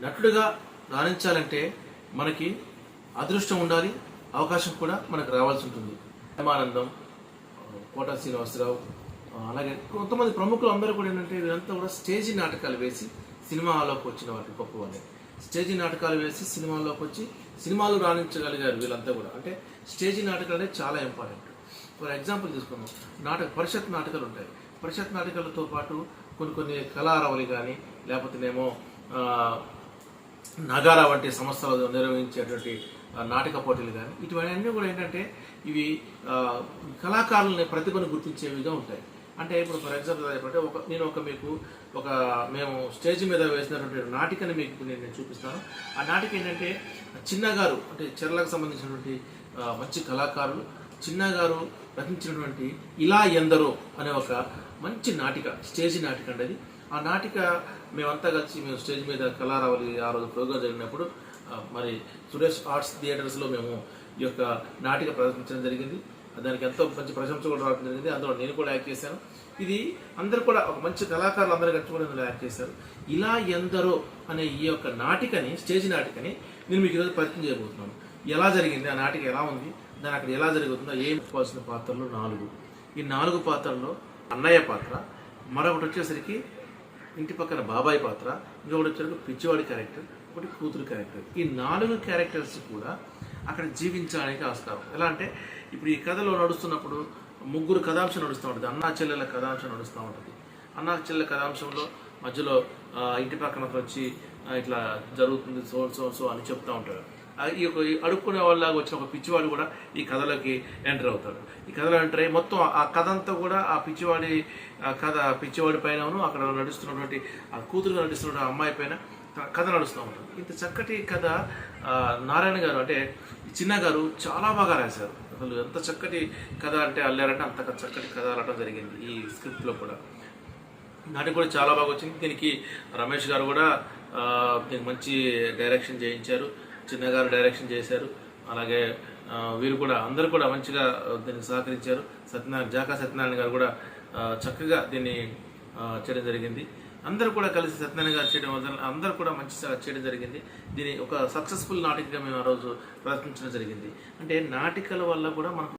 నటుడుగా రాణించాలంటే మనకి అదృష్టం ఉండాలి, అవకాశం కూడా మనకు రావాల్సి ఉంటుంది. బ్రహ్మానందం, కోట శ్రీనివాసరావు, అలాగే కొంతమంది ప్రముఖులు అందరూ కూడా ఏంటంటే వీళ్ళంతా కూడా స్టేజీ నాటకాలు వేసి సినిమాలోకి వచ్చిన వాటి గొప్ప వాళ్ళే. స్టేజీ నాటకాలు వేసి సినిమాల్లోకి వచ్చి సినిమాలు రాణించగలిగారు వీళ్ళంతా కూడా. అంటే స్టేజీ నాటకాలు అనేది చాలా ఇంపార్టెంట్. ఫర్ ఎగ్జాంపుల్ తీసుకున్నాం, పరిషత్ నాటకాలు ఉంటాయి. పరిషత్ నాటకాలతో పాటు కొన్ని కళారవలి కానీ లేకపోతేనేమో నగారా వంటి సంస్థలు నిర్వహించేటువంటి నాటక పోటీలు కానీ ఇటువన్నీ కూడా ఏంటంటే ఇవి కళాకారులని ప్రతిభను గుర్తించేవిగా ఉంటాయి. అంటే ఇప్పుడు ఫర్ ఎగ్జాంపుల్ చెప్పంటే మీకు మేము స్టేజ్ మీద వేసినటువంటి నాటికని మీకు నేను చూపిస్తాను. ఆ నాటిక ఏంటంటే చిన్నగారు, అంటే చెర్లకు సంబంధించినటువంటి మంచి కళాకారులు చిన్నగారు రచించినటువంటి ఇలా ఎందరో అనే ఒక మంచి నాటిక, స్టేజ్ నాటిక అండి అది. ఆ నాటిక మేమంతా కలిసి మేము స్టేజ్ మీద కళారావలి ఆ రోజు ప్రోగ్రాం జరిగినప్పుడు మరి సురేష్ ఆర్ట్స్ థియేటర్స్లో మేము ఈ యొక్క నాటిక ప్రదర్శించడం జరిగింది. దానికి ఎంతో మంచి ప్రశంస కూడా రావడం జరిగింది. అందులో నేను కూడా యాక్ట్ చేశాను. ఇది అందరూ కూడా ఒక మంచి కళాకారులు అందరూ కలిసి కూడా ఇందులో యాక్ట్ చేశారు. ఇలా ఎందరో అనే ఈ యొక్క నాటికని, స్టేజ్ నాటికని నేను మీకు ఈరోజు పరిచయం చేయబోతున్నాను. ఎలా జరిగింది, ఆ నాటిక ఎలా ఉంది, దాని అక్కడ ఎలా జరుగుతుందో, ఏం చెప్పుకోవాల్సిన పాత్రలు 4. ఈ 4 పాత్రల్లో అన్నయ్య పాత్ర, మరొకటి వచ్చేసరికి ఇంటి పక్కన బాబాయ్ పాత్ర, ఇంకొకటి వచ్చేసరికి పిచ్చివాడి క్యారెక్టర్, ఒకటి కూతురు క్యారెక్టర్. ఈ 4 క్యారెక్టర్స్ కూడా అక్కడ జీవించడానికి ఆస్కారం. ఎలా అంటే ఇప్పుడు ఈ కథలో నడుస్తున్నప్పుడు 3 కథాంశం నడుస్తూ ఉంటుంది. అన్నా చెల్లెల కథాంశం నడుస్తూ ఉంటుంది. అన్నా చెల్లెల కథాంశంలో మధ్యలో ఇంటి పక్కన వచ్చి ఇట్లా జరుగుతుంది సో అని చెప్తూ ఉంటాడు. ఈ అడుక్కునే వాళ్ళలాగా వచ్చిన ఒక పిచ్చివాడు కూడా ఈ కథలోకి ఎంటర్ అవుతాడు. ఈ కథలో ఎంటర్ అయ్యి మొత్తం ఆ కథ అంతా కూడా ఆ పిచ్చివాడి పైనను అక్కడ నడుస్తున్నటువంటి ఆ కూతురుగా నడుస్తున్న అమ్మాయి పైన కథ నడుస్తూ ఉంటుంది. ఇంత చక్కటి కథ నారాయణ గారు, అంటే చిన్న గారు చాలా బాగా రాశారు. అసలు ఎంత చక్కటి కథ అంటే అల్లారంటే అంత చక్కటి కథ రావడం జరిగింది. ఈ స్క్రిప్ట్లో కూడా నాటికి కూడా చాలా బాగా వచ్చింది. దీనికి రమేష్ గారు కూడా దీనికి మంచి డైరెక్షన్ చేయించారు, చిన్నగారు డైరెక్షన్ చేశారు. అలాగే వీరు కూడా అందరూ కూడా మంచిగా దీనికి సహకరించారు. సత్యనారాయణ గారు కూడా చక్కగా దీన్ని చేయడం జరిగింది. అందరూ కూడా కలిసి సత్యనారాయణ గారు చేయడం వల్ల అందరూ కూడా మంచి చేయడం జరిగింది. దీన్ని ఒక సక్సెస్ఫుల్ నాటికగా మేము ఆ రోజు ప్రదర్శించడం జరిగింది. అంటే నాటికల వల్ల కూడా మనకు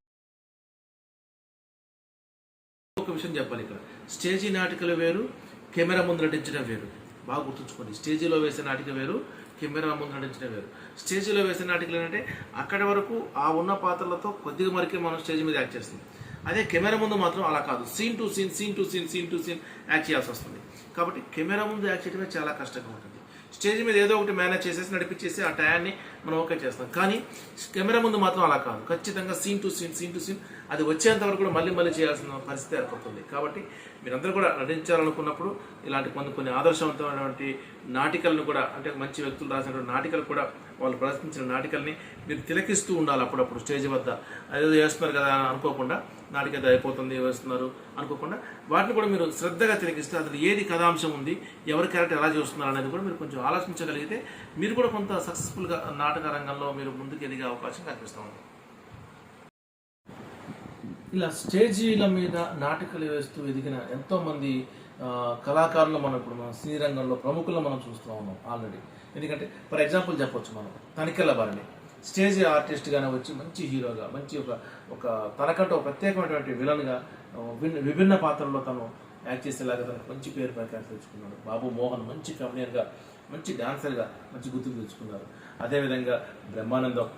ఒక విషయం చెప్పాలి. ఇక్కడ స్టేజీ నాటికలు వేరు, కెమెరా ముందు నటించడం వేరు. బాగా గుర్తుంచుకోండి, స్టేజీలో వేసే నాటిక వేరు, కెమెరా ముందు నటించడం వేరు. స్టేజీలో వేసే నాటికలు ఏంటంటే అక్కడి వరకు ఆ ఉన్న పాత్రలతో కొద్దిగా మరికే మనం స్టేజ్ మీద యాక్ట్ చేస్తుంది. అదే కెమెరా ముందు మాత్రం అలా కాదు, సీన్ టు సీన్ యాక్ట్ చేయాల్సి వస్తుంది. కాబట్టి కెమెరా ముందు యాక్ట్ చేయడమే చాలా కష్టంగా ఉంటుంది. స్టేజ్ మీద ఏదో ఒకటి మేనేజ్ చేసేసి నడిపించేసి ఆ టయాన్ని మనం ఓకే చేస్తాం. కానీ కెమెరా ముందు మాత్రం అలా కాదు, ఖచ్చితంగా సీన్ టు సీన్ అది వచ్చేంత వరకు కూడా మళ్ళీ చేయాల్సిన పరిస్థితి ఏర్పడుతుంది. కాబట్టి మీరందరూ కూడా నటించాలనుకున్నప్పుడు ఇలాంటి కొన్ని ఆదర్శవంతమైనటువంటి నాటికలను కూడా, అంటే మంచి వ్యక్తులు రాసినటువంటి నాటికలు కూడా, వాళ్ళు ప్రదర్శించిన నాటికల్ని మీరు తిలకిస్తూ ఉండాలి. అప్పుడప్పుడు స్టేజ్ వద్ద అదేదో చేస్తున్నారు కదా అనుకోకుండా, నాటిక అయిపోతుంది వేస్తున్నారు అనుకోకుండా వాటిని కూడా మీరు శ్రద్ధగా తిలకిస్తే అసలు ఏది కథాంశం ఉంది, ఎవరి క్యారెక్టర్ ఎలా చూస్తున్నారు అనేది కూడా మీరు కొంచెం ఆలోచించగలిగితే మీరు కూడా కొంత సక్సెస్ఫుల్గా నాటక రంగంలో మీరు ముందుకు ఎదిగే అవకాశం కనిపిస్తూ ఉంది. ఇలా స్టేజీల మీద నాటకాలు వేస్తూ ఎదిగిన ఎంతోమంది కళాకారులు మనం ఇప్పుడు మన సినీ రంగంలో ప్రముఖులను మనం చూస్తూ ఉన్నాం ఆల్రెడీ. ఎందుకంటే ఫర్ ఎగ్జాంపుల్ చెప్పొచ్చు, మనం తనికెళ్ళ భరణి స్టేజ్ ఆర్టిస్ట్గానే వచ్చి మంచి హీరోగా, మంచి ఒక తనకంటే ఒక ప్రత్యేకమైనటువంటి విలన్గా విభిన్న పాత్రల్లో తను యాక్ట్ చేసేలాగా తనకు మంచి పేరు ప్రఖ్యాతి తెచ్చుకున్నాడు. బాబు మోహన్ మంచి కమెడియన్గా, మంచి డాన్సర్గా మంచి గుర్తింపు తెచ్చుకున్నారు. అదేవిధంగా బ్రహ్మానందం,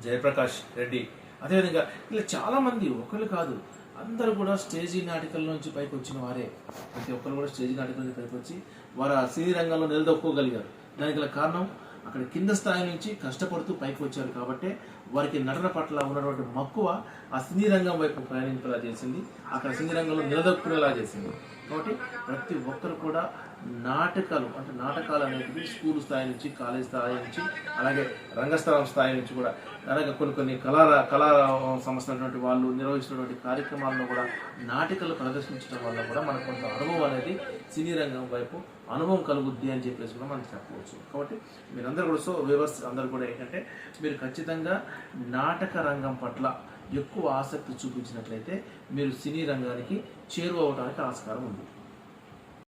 జయప్రకాష్ రెడ్డి, అదేవిధంగా ఇలా చాలామంది, ఒకళ్ళు కాదు అందరూ కూడా స్టేజీ నాటికల నుంచి పైకి వచ్చిన వారే. ప్రతి ఒక్కరు కూడా స్టేజీ నాటికల నుంచి పైకి వచ్చి వారు ఆ సినీ రంగంలో నిలదొక్కోగలిగారు. దానికి గల కారణం అక్కడ కింద స్థాయి నుంచి కష్టపడుతూ పైకి వచ్చారు. కాబట్టి వారికి నటన పట్ల ఉన్నటువంటి మక్కువ ఆ సినీ రంగం వైపు ప్రయాణించేలా చేసింది, అక్కడ సినీ రంగంలో నిలదొక్కునేలా చేసింది. కాబట్టి ప్రతి ఒక్కరు కూడా నాటకాలు అనేవి స్కూల్ స్థాయి నుంచి, కాలేజ్ స్థాయి నుంచి, అలాగే రంగస్థలం స్థాయి నుంచి కూడా, అలాగే కొన్ని కళా సంస్థలైనటువంటి వాళ్ళు నిర్వహిస్తున్నటువంటి కార్యక్రమాల్లో కూడా నాటికలు ప్రదర్శించడం వల్ల కూడా మనకు కొంత అనుభవం అనేది సినీ రంగం వైపు అనుభవం కలుగుద్ది అని చెప్పేసి కూడా మనం చెప్పవచ్చు. కాబట్టి మీరందరూ కూడా వ్యూవర్స్ అందరూ కూడా ఏంటంటే మీరు ఖచ్చితంగా నాటక రంగం పట్ల ఎక్కువ ఆసక్తి చూపించినట్లయితే మీరు సినీ రంగానికి చేరువవడానికి ఆస్కారం ఉంది.